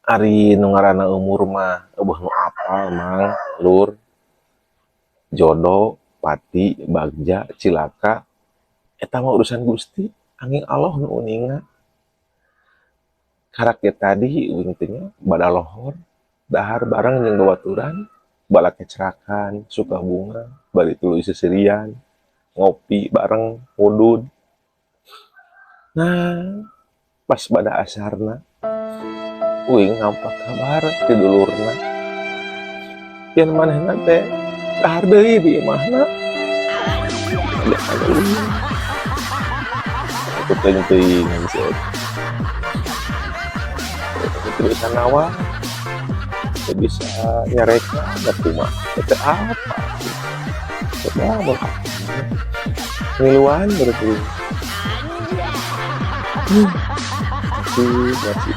Ari nu ngaranna umur mah eueuh nu apal mang lur, jodo, pati, bagja, cilaka, eta mah urusan Gusti, angin Allah nu uninga. Karakter tadi uing teh nya bada lohor, dahar bareng jeung babaturan, bala kecerakan, suka bunga, bari tuluy seserian, ngopi bareng, ngudud. Nah, pas pada asarna, uing ngampak kabar ti dulurna, yen manehna teh dahar deui di imahna. Aku teuing-teuing geus tulisan awal teu bisa nyarekna da kumaha teu apa. Coba mun ngiluan berarti. Masih, masih.